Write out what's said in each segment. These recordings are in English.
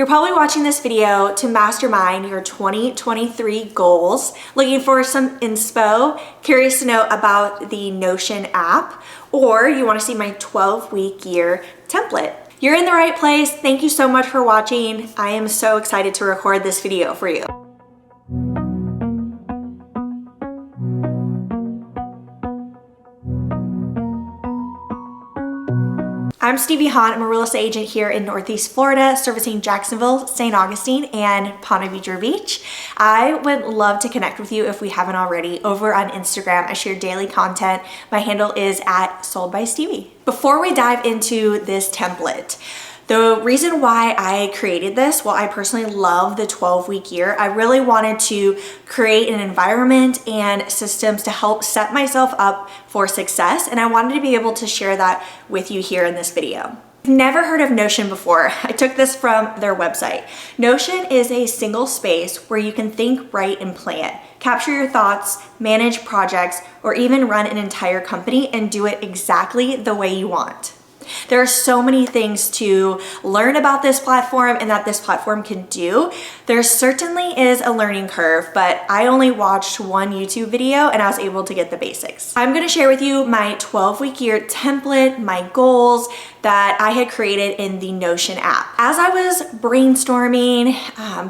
You're probably watching this video to mastermind your 2023 goals, looking for some inspo, curious to know about the Notion app, or you want to see my 12-week year template. You're in the right place. Thank you so much for watching. I am so excited to record this video for you. I'm Stevie Hahn. I'm a real estate agent here in Northeast Florida, servicing Jacksonville, St. Augustine, and Ponte Vedra Beach. I would love to connect with you if we haven't already over on Instagram. I share daily content. My handle is @SoldByStevie. Before we dive into this template, the reason why I created this, well, I personally love the 12-week year. I really wanted to create an environment and systems to help set myself up for success, and I wanted to be able to share that with you here in this video. I've never heard of Notion before. I took this from their website. Notion is a single space where you can think, write, and plan. Capture your thoughts, manage projects, or even run an entire company and do it exactly the way you want. There are so many things to learn about this platform and that this platform can do. There certainly is a learning curve, but I only watched one YouTube video and I was able to get the basics. I'm going to share with you my 12-week year template, my goals that I had created in the Notion app. As I was brainstorming,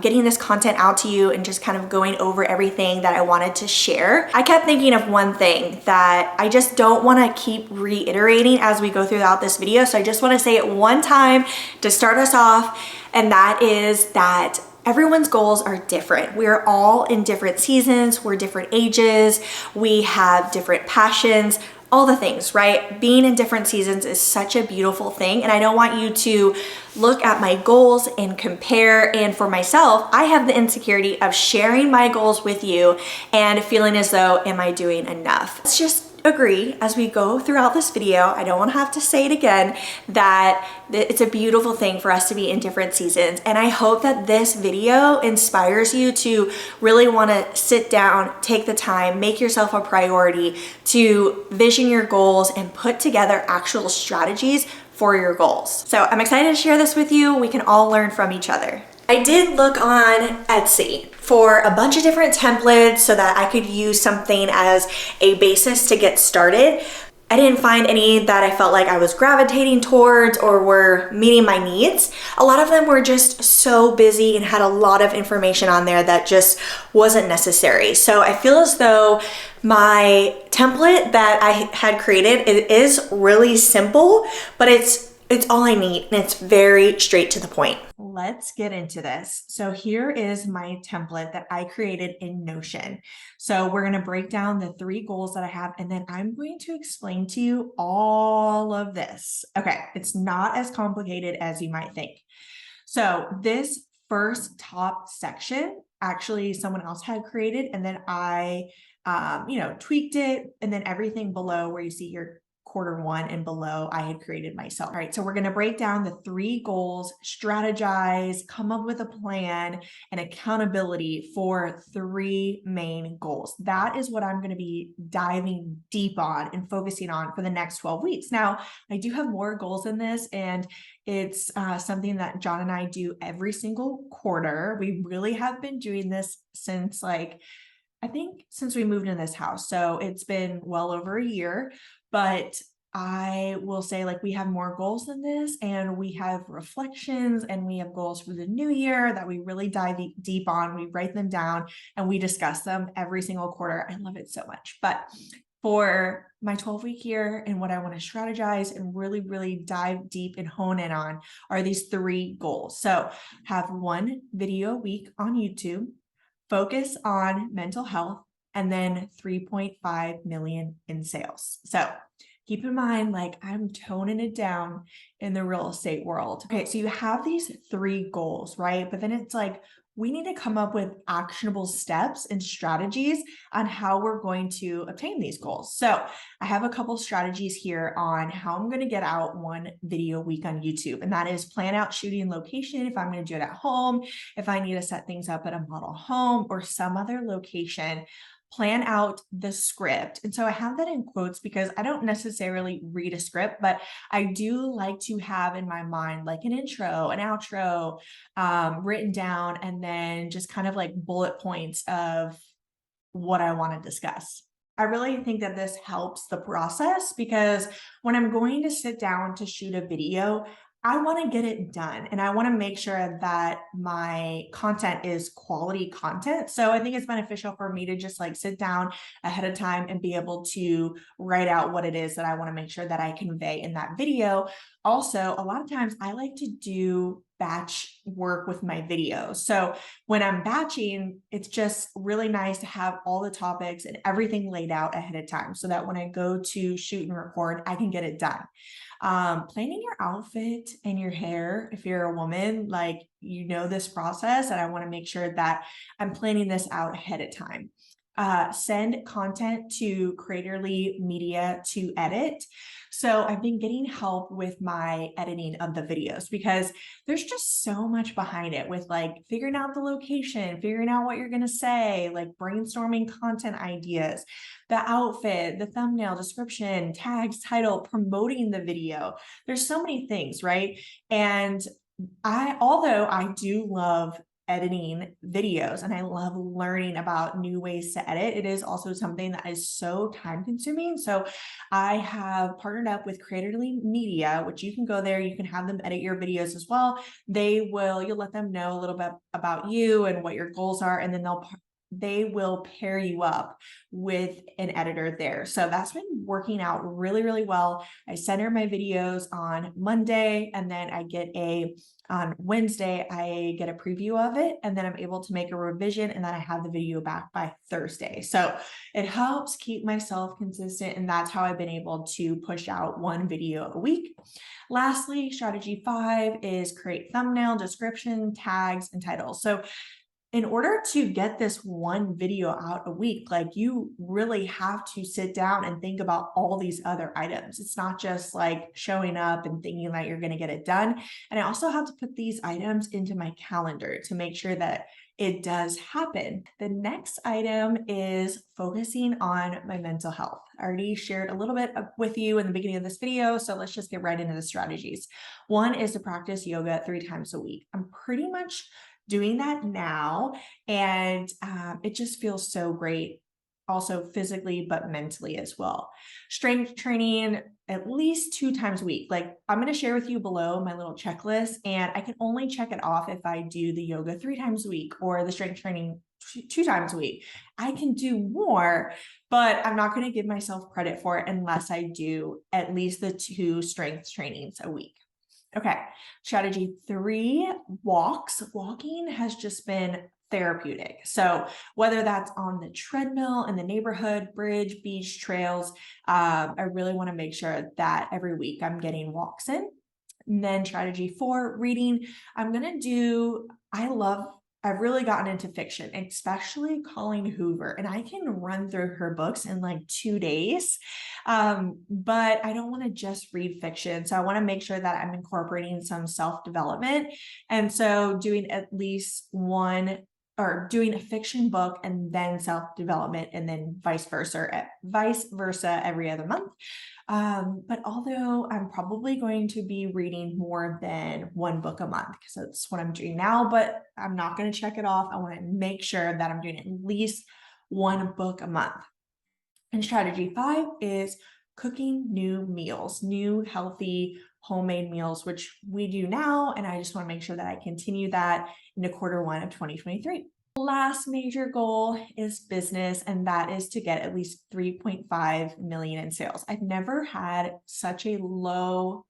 getting this content out to you and just kind of going over everything that I wanted to share, I kept thinking of one thing that I just don't want to keep reiterating as we go throughout this video. So I just want to say it one time to start us off, and that is that everyone's goals are different. We're all in different seasons, we're different ages, we have different passions, all the things, right? Being in different seasons is such a beautiful thing, and I don't want you to look at my goals and compare. And for myself, I have the insecurity of sharing my goals with you and feeling as though, am I doing enough? Let's just agree as we go throughout this video, I don't want to have to say it again, that it's a beautiful thing for us to be in different seasons. And I hope that this video inspires you to really want to sit down, take the time, make yourself a priority to vision your goals and put together actual strategies for your goals. So I'm excited to share this with you. We can all learn from each other. I did look on Etsy for a bunch of different templates so that I could use something as a basis to get started. I didn't find any that I felt like I was gravitating towards or were meeting my needs. A lot of them were just so busy and had a lot of information on there that just wasn't necessary. So I feel as though my template that I had created, it is really simple, but it's all I need, and it's very straight to the point. Let's get into this. So here is my template that I created in Notion. So we're going to break down the 3 goals that I have, and then I'm going to explain to you all of this. Okay, it's not as complicated as you might think. So this first top section, actually someone else had created, and then I, tweaked it, and then everything below where you see your Q1 and below, I had created myself. All right, so we're going to break down the 3 goals, strategize, come up with a plan, and accountability for 3 main goals. That is what I'm going to be diving deep on and focusing on for the next 12 weeks. Now, I do have more goals in this, and it's something that John and I do every single quarter. We really have been doing this since I think since we moved in this house. So it's been well over a year. But I will say we have more goals than this, and we have reflections, and we have goals for the new year that we really dive deep on. We write them down and we discuss them every single quarter. I love it so much. But for my 12-week year and what I want to strategize and really, really dive deep and hone in on are these 3 goals. So have 1 video a week on YouTube, focus on mental health, and then 3.5 million in sales. So keep in mind, I'm toning it down in the real estate world. Okay, so you have these 3 goals, right? But then it's we need to come up with actionable steps and strategies on how we're going to obtain these goals. So I have a couple strategies here on how I'm going to get out 1 video a week on YouTube. And that is plan out shooting location if I'm going to do it at home, if I need to set things up at a model home or some other location. plan out the script. And so I have that in quotes because I don't necessarily read a script, but I do like to have in my mind like an intro, an outro, written down, and then just kind of like bullet points of what I want to discuss. I really think that this helps the process because when I'm going to sit down to shoot a video, I want to get it done and I want to make sure that my content is quality content. So I think it's beneficial for me to just like sit down ahead of time and be able to write out what it is that I want to make sure that I convey in that video. Also, a lot of times I like to do batch work with my videos. So when I'm batching, it's just really nice to have all the topics and everything laid out ahead of time so that when I go to shoot and record, I can get it done. Planning your outfit and your hair, if you're a woman, like you know this process, and I want to make sure that I'm planning this out ahead of time. Send content to Creatorly Media to edit. So I've been getting help with my editing of the videos because there's just so much behind it with like figuring out the location, figuring out what you're going to say, like brainstorming content ideas, the outfit, the thumbnail, description, tags, title, promoting the video. There's so many things, right? And although I do love editing videos and I love learning about new ways to edit, it is also something that is so time consuming. So I have partnered up with Creatorly Media, which you can go there, you can have them edit your videos as well. You'll let them know a little bit about you and what your goals are, and then they will pair you up with an editor there. So that's been working out really, really well. I send her my videos on Monday, and then on Wednesday, I get a preview of it, and then I'm able to make a revision, and then I have the video back by Thursday. So it helps keep myself consistent, and that's how I've been able to push out one video a week. Lastly, strategy 5 is create thumbnail, description, tags, and titles. So in order to get this one video out a week, like you really have to sit down and think about all these other items. It's not just like showing up and thinking that you're going to get it done. And I also have to put these items into my calendar to make sure that it does happen. The next item is focusing on my mental health. I already shared a little bit with you in the beginning of this video, so let's just get right into the strategies. One is to practice yoga 3 times a week. I'm pretty much doing that now, and it just feels so great, also physically but mentally as well. Strength training at least 2 times a week. Like I'm going to share with you below my little checklist, and I can only check it off if I do the yoga 3 times a week or the strength training 2 times a week. I can do more, but I'm not going to give myself credit for it unless I do at least the 2 strength trainings a week. Okay, strategy 3, walks. Walking has just been therapeutic. So whether that's on the treadmill in the neighborhood, bridge, beach, trails, I really want to make sure that every week I'm getting walks in. And then strategy 4, reading. I've really gotten into fiction, especially Colleen Hoover, and I can run through her books in like 2 days. But I don't want to just read fiction. So I want to make sure that I'm incorporating some self-development. And so doing at least one or doing a fiction book and then self-development and then vice versa every other month. But although I'm probably going to be reading more than 1 book a month because that's what I'm doing now, but I'm not going to check it off. I want to make sure that I'm doing at least 1 book a month. And strategy 5 is cooking new meals, new healthy homemade meals, which we do now. And I just want to make sure that I continue that into Q1 of 2023. Last major goal is business, and that is to get at least 3.5 million in sales. I've never had such a low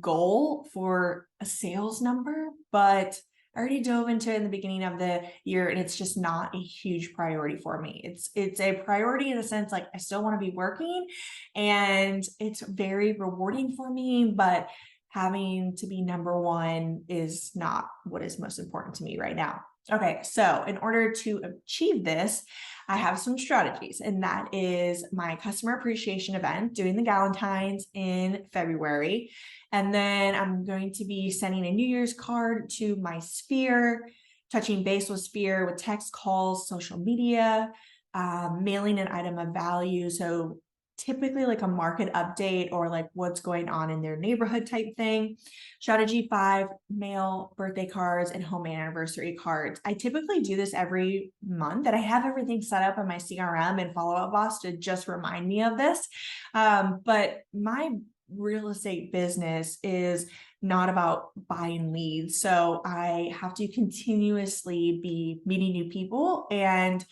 goal for a sales number, but I already dove into it in the beginning of the year, and it's just not a huge priority for me. It's a priority in the sense like I still want to be working and it's very rewarding for me, but having to be number 1 is not what is most important to me right now. Okay, so in order to achieve this, I have some strategies, and that is my customer appreciation event, doing the Galentine's in February. And then I'm going to be sending a New Year's card to my sphere, touching base with sphere with text calls, social media, mailing an item of value. So typically like a market update or like what's going on in their neighborhood type thing. Strategy 5, mail birthday cards and home anniversary cards. I typically do this every month, and I have everything set up on my CRM and Follow Up Boss to just remind me of this. But my real estate business is not about buying leads. So I have to continuously be meeting new people and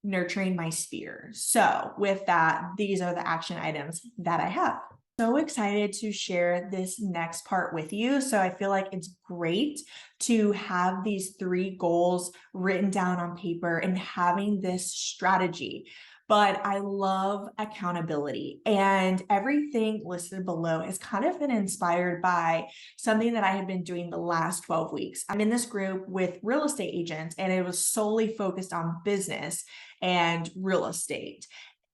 nurturing my sphere. So with that, these are the action items that I have. So excited to share this next part with you. So I feel like it's great to have these 3 goals written down on paper and having this strategy. But I love accountability, and everything listed below has kind of been inspired by something that I had been doing the last 12 weeks. I'm in this group with real estate agents, and it was solely focused on business and real estate.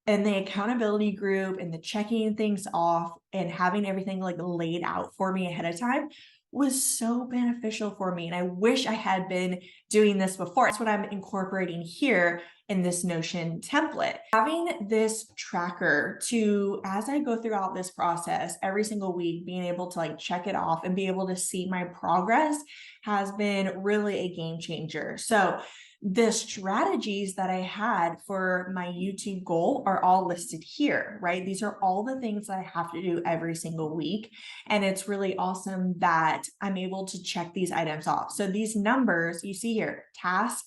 And the accountability group and the checking things off and having everything like laid out for me ahead of time was so beneficial for me. And I wish I had been doing this before. That's what I'm incorporating here in this Notion template. Having this tracker to, as I go throughout this process every single week, being able to like check it off and be able to see my progress has been really a game changer. So the strategies that I had for my YouTube goal are all listed here, right? These are all the things that I have to do every single week. And it's really awesome that I'm able to check these items off. So these numbers you see here, task,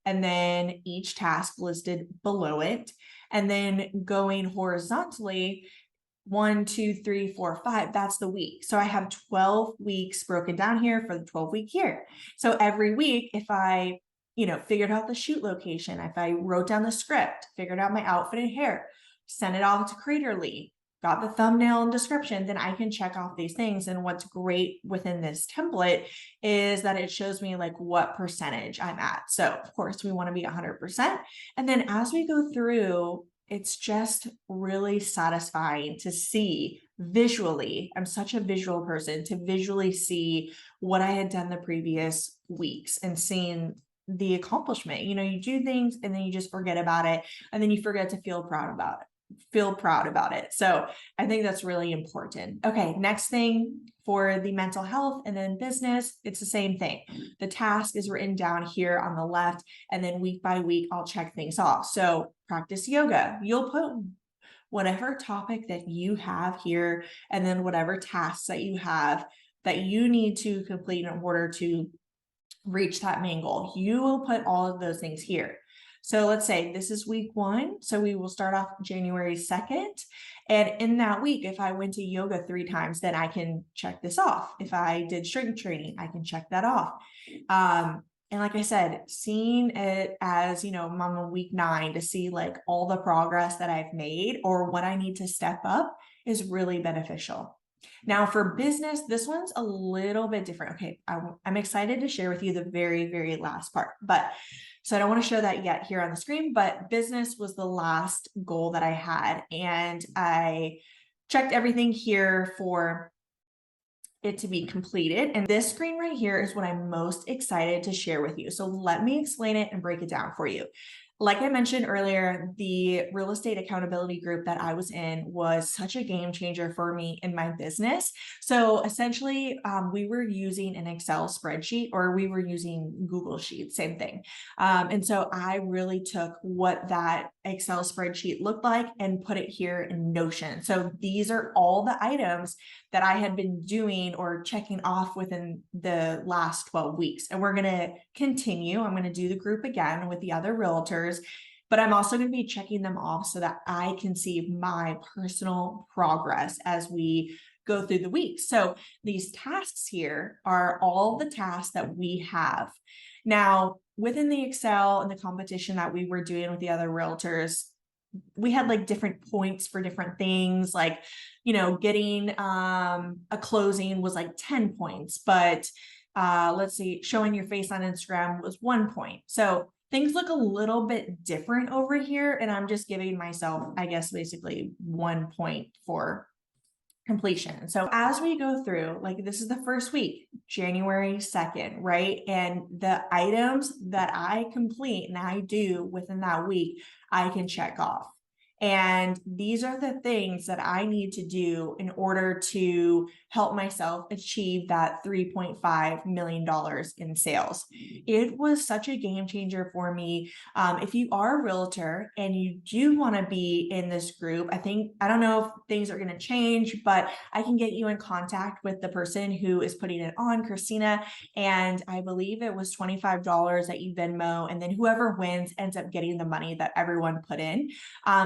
and then each task listed below it. And then going horizontally, 1, 2, 3, 4, 5, that's the week. So I have 12 weeks broken down here for the 12-week year. So every week, if I figured out the shoot location, if I wrote down the script, figured out my outfit and hair, sent it off to Creatorly, got the thumbnail and description, then I can check off these things. And what's great within this template is that it shows me like what percentage I'm at. So of course we want to be 100%. And then as we go through, it's just really satisfying to see visually. I'm such a visual person, to visually see what I had done the previous weeks and seeing the accomplishment. You do things and then you just forget about it, and then you forget to feel proud about it. So I think that's really important. Okay, next thing for the mental health and then business, it's the same thing. The task is written down here on the left, and then week by week I'll check things off. So practice yoga, you'll put whatever topic that you have here, and then whatever tasks that you have that you need to complete in order to reach that main goal. You will put all of those things here. So let's say this is week 1. So we will start off January 2nd. And in that week, if I went to yoga 3 times, then I can check this off. If I did strength training, I can check that off. And like I said, seeing it as, I'm on week 9 to see like all the progress that I've made or what I need to step up is really beneficial. Now for business, this one's a little bit different. Okay, I'm excited to share with you the very, very last part, so I don't want to show that yet here on the screen, but business was the last goal that I had, and I checked everything here for it to be completed. And this screen right here is what I'm most excited to share with you. So let me explain it and break it down for you. Like I mentioned earlier, the real estate accountability group that I was in was such a game changer for me in my business. So essentially, we were using an Excel spreadsheet, or we were using Google Sheets, same thing. And so I really took what that Excel spreadsheet looked like and put it here in Notion. So these are all the items that I had been doing or checking off within the last 12 weeks. And we're going to continue. I'm going to do the group again with the other realtors, but I'm also going to be checking them off so that I can see my personal progress as we go through the week. So these tasks here are all the tasks that we have. Now, within the Excel and the competition that we were doing with the other realtors, we had like different points for different things, like, getting a closing was like 10 points, but let's see, showing your face on Instagram was 1 point. So things look a little bit different over here, and I'm just giving myself, I guess, basically 1 point for completion. So as we go through, like this is the first week, January 2nd, right? And the items that I complete and I do within that week, I can check off. And these are the things that I need to do in order to help myself achieve that $3.5 million in sales. It was such a game changer for me. If you are a realtor and you do want to be in this group, I don't know if things are going to change, but I can get you in contact with the person who is putting it on, Christina. And I believe it was $25 that you Venmo, and then whoever wins ends up getting the money that everyone put in.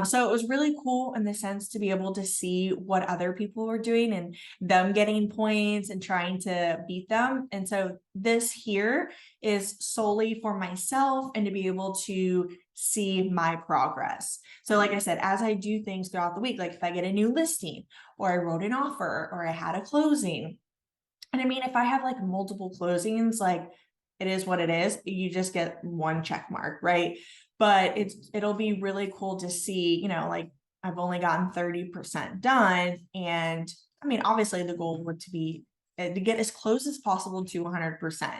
So it was really cool in the sense to be able to see what other people were doing and them getting points and trying to beat them. And so this here is solely for myself and to be able to see my progress. So like I said, as I do things throughout the week, like if I get a new listing or I wrote an offer or I had a closing, and I mean, if I have like multiple closings, like it is what it is, you just get one check mark, right? But it'll be really cool to see, like I've only gotten 30% done. And I mean, obviously the goal would to be to get as close as possible to 100%.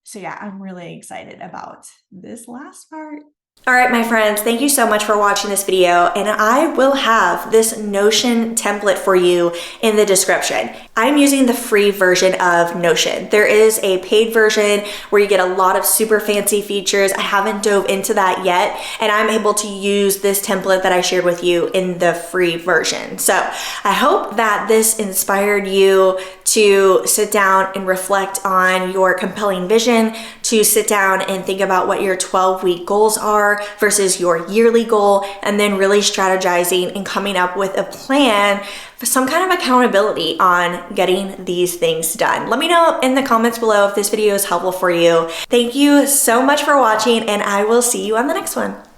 So yeah, I'm really excited about this last part. All right, my friends, thank you so much for watching this video, and I will have this Notion template for you in the description. I'm using the free version of Notion. There is a paid version where you get a lot of super fancy features. I haven't dove into that yet, and I'm able to use this template that I shared with you in the free version. So I hope that this inspired you to sit down and reflect on your compelling vision, to sit down and think about what your 12-week goals are versus your yearly goal, and then really strategizing and coming up with a plan for some kind of accountability on getting these things done. Let me know in the comments below if this video is helpful for you. Thank you so much for watching, and I will see you on the next one.